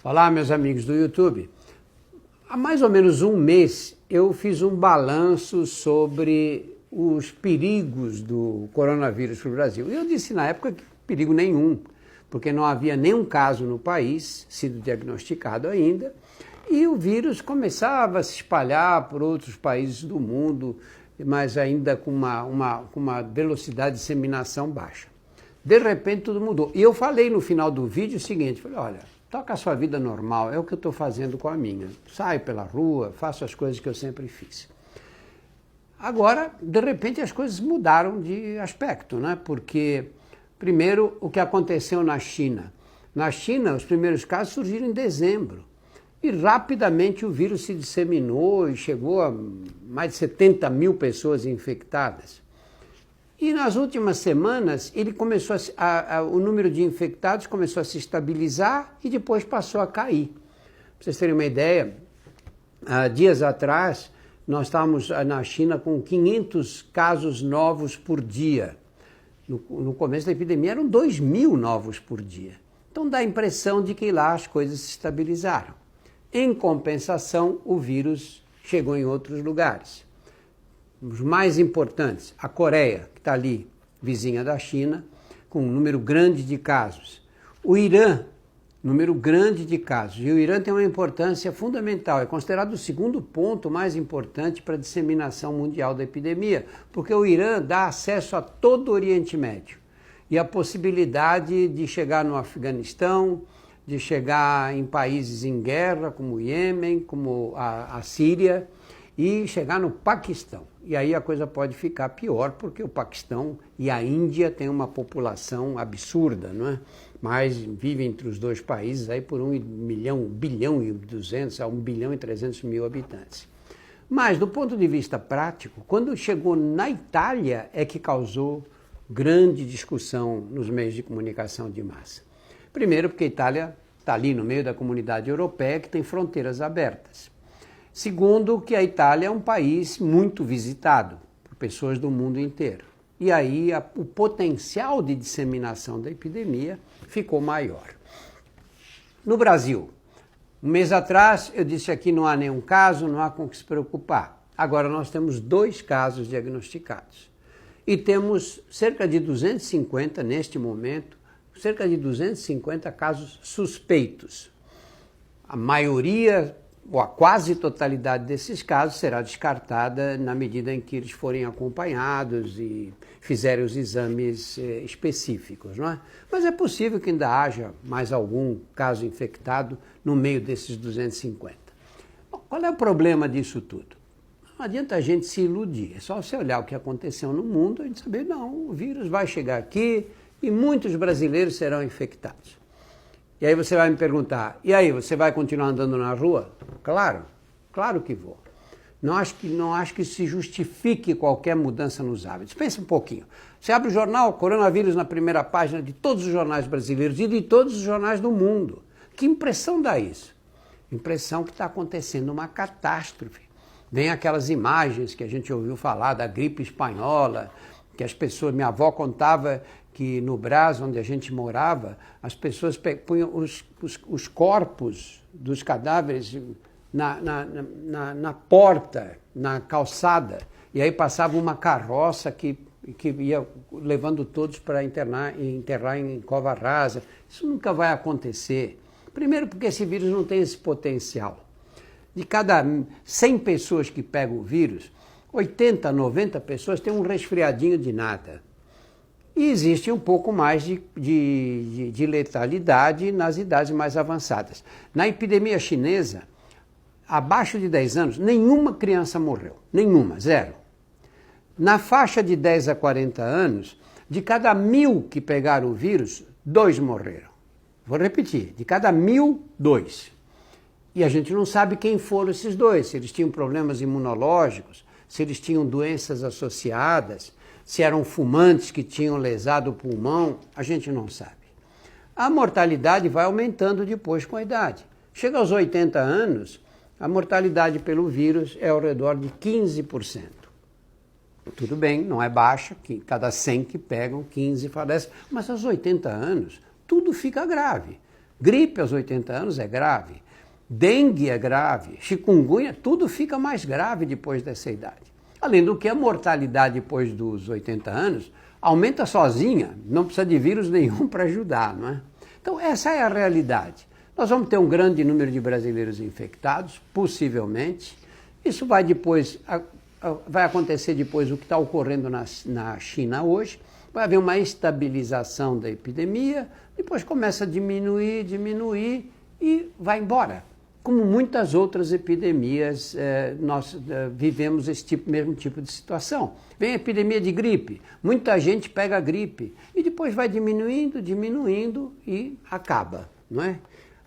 Olá, meus amigos do YouTube. Há mais ou menos um mês eu fiz um balanço sobre os perigos do coronavírus para o Brasil. E eu disse na época que perigo nenhum, porque não havia nenhum caso no país sido diagnosticado ainda, e o vírus começava a se espalhar por outros países do mundo, mas ainda com uma velocidade de disseminação baixa. De repente tudo mudou. E eu falei no final do vídeo o seguinte, falei, olha, toca a sua vida normal, é o que eu estou fazendo com a minha. Saio pela rua, faço as coisas que eu sempre fiz. Agora, de repente, as coisas mudaram de aspecto, né? Porque, primeiro, o que aconteceu na China. Na China, os primeiros casos surgiram em dezembro. E rapidamente o vírus se disseminou e chegou a mais de 70 mil pessoas infectadas. E nas últimas semanas, ele começou o número de infectados começou a se estabilizar e depois passou a cair. Para vocês terem uma ideia, dias atrás, nós estávamos na China com 500 casos novos por dia. No começo da epidemia eram 2.000 novos por dia. Então dá a impressão de que lá as coisas se estabilizaram. Em compensação, o vírus chegou em outros lugares. Os mais importantes, a Coreia, que está ali, vizinha da China, com um número grande de casos. O Irã, número grande de casos. E o Irã tem uma importância fundamental, é considerado o segundo ponto mais importante para a disseminação mundial da epidemia, porque o Irã dá acesso a todo o Oriente Médio. E a possibilidade de chegar no Afeganistão, de chegar em países em guerra, como o Iêmen, como a Síria, e chegar no Paquistão. E aí a coisa pode ficar pior, porque o Paquistão e a Índia têm uma população absurda, não é? Mas vive entre os dois países aí por 1 bilhão e 200 a 1 bilhão e 300 mil habitantes. Mas, do ponto de vista prático, quando chegou na Itália é que causou grande discussão nos meios de comunicação de massa. Primeiro, porque a Itália está ali no meio da comunidade europeia que tem fronteiras abertas. Segundo, que a Itália é um país muito visitado por pessoas do mundo inteiro. E aí o potencial de disseminação da epidemia ficou maior. No Brasil, um mês atrás eu disse aqui não há nenhum caso, não há com que se preocupar. Agora nós temos 2 casos diagnosticados. E temos cerca de 250, neste momento, cerca de 250 casos suspeitos. A maioria, ou a quase totalidade desses casos será descartada na medida em que eles forem acompanhados e fizerem os exames específicos, não é? Mas é possível que ainda haja mais algum caso infectado no meio desses 250. Bom, qual é o problema disso tudo? Não adianta a gente se iludir, é só você olhar o que aconteceu no mundo e a gente saber, não, o vírus vai chegar aqui e muitos brasileiros serão infectados. E aí você vai me perguntar, e aí, você vai continuar andando na rua? Claro, claro que vou. Não acho que se justifique qualquer mudança nos hábitos. Pensa um pouquinho. Você abre o jornal, coronavírus na primeira página de todos os jornais brasileiros e de todos os jornais do mundo. Que impressão dá isso? Impressão que está acontecendo uma catástrofe. Vem aquelas imagens que a gente ouviu falar da gripe espanhola, que as pessoas, minha avó contava que no Brás, onde a gente morava, as pessoas punham os corpos dos cadáveres na porta, na calçada, e aí passava uma carroça que ia levando todos para enterrar em cova rasa. Isso nunca vai acontecer. Primeiro porque esse vírus não tem esse potencial. De cada 100 pessoas que pegam o vírus, 80, 90 pessoas têm um resfriadinho de nada. E existe um pouco mais de letalidade nas idades mais avançadas. Na epidemia chinesa, abaixo de 10 anos, nenhuma criança morreu. Nenhuma, 0. Na faixa de 10 a 40 anos, de cada 1.000 que pegaram o vírus, 2 morreram. Vou repetir, de cada 1.000, 2. E a gente não sabe quem foram esses 2, se eles tinham problemas imunológicos, se eles tinham doenças associadas, se eram fumantes que tinham lesado o pulmão, a gente não sabe. A mortalidade vai aumentando depois com a idade. Chega aos 80 anos, a mortalidade pelo vírus é ao redor de 15%. Tudo bem, não é baixa, que cada 100 que pegam, 15 falecem, mas aos 80 anos tudo fica grave. Gripe aos 80 anos é grave. Dengue é grave. Chikungunya, tudo fica mais grave depois dessa idade. Além do que a mortalidade depois dos 80 anos aumenta sozinha, não precisa de vírus nenhum para ajudar, não é? Então essa é a realidade. Nós vamos ter um grande número de brasileiros infectados, possivelmente. Isso vai acontecer depois o que está ocorrendo na China hoje. Vai haver uma estabilização da epidemia, depois começa a diminuir e vai embora. Como muitas outras epidemias, nós vivemos esse mesmo tipo de situação. Vem a epidemia de gripe, muita gente pega a gripe e depois vai diminuindo e acaba, não é?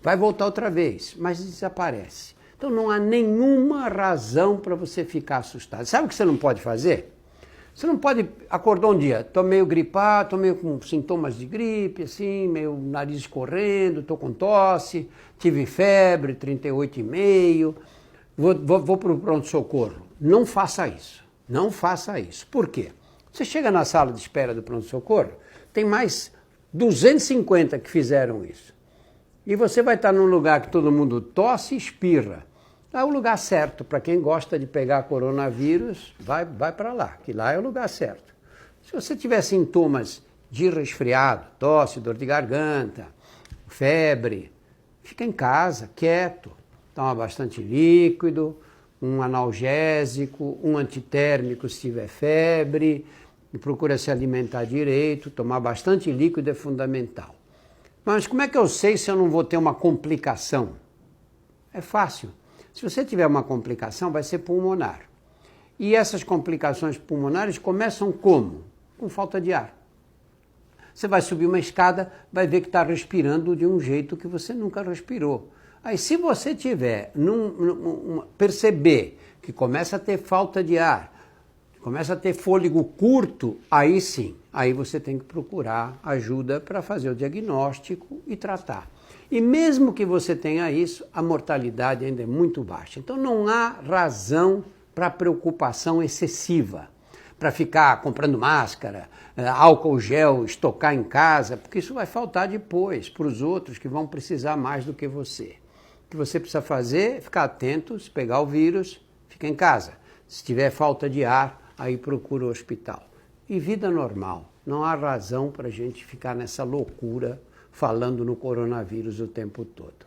Vai voltar outra vez, mas desaparece. Então não há nenhuma razão para você ficar assustado. Sabe o que você não pode fazer? Você não pode, acordar um dia, estou meio gripado, estou meio com sintomas de gripe, assim, meio nariz escorrendo, estou com tosse, tive febre, 38,5, vou para o pronto-socorro. Não faça isso, não faça isso. Por quê? Você chega na sala de espera do pronto-socorro, tem mais 250 que fizeram isso. E você vai estar num lugar que todo mundo tosse e espirra. É o lugar certo, para quem gosta de pegar coronavírus, vai para lá, que lá é o lugar certo. Se você tiver sintomas de resfriado, tosse, dor de garganta, febre, fica em casa, quieto, toma bastante líquido, um analgésico, um antitérmico se tiver febre, e procura se alimentar direito, tomar bastante líquido é fundamental. Mas como é que eu sei se eu não vou ter uma complicação? É fácil. Se você tiver uma complicação, vai ser pulmonar. E essas complicações pulmonares começam como? Com falta de ar. Você vai subir uma escada, vai ver que está respirando de um jeito que você nunca respirou. Aí se você tiver, perceber que começa a ter falta de ar, começa a ter fôlego curto, aí sim, aí você tem que procurar ajuda para fazer o diagnóstico e tratar. E mesmo que você tenha isso, a mortalidade ainda é muito baixa. Então não há razão para preocupação excessiva, para ficar comprando máscara, álcool gel, estocar em casa, porque isso vai faltar depois para os outros que vão precisar mais do que você. O que você precisa fazer é ficar atento, se pegar o vírus, fica em casa. Se tiver falta de ar, aí procura o hospital. E vida normal, não há razão para a gente ficar nessa loucura falando no coronavírus o tempo todo.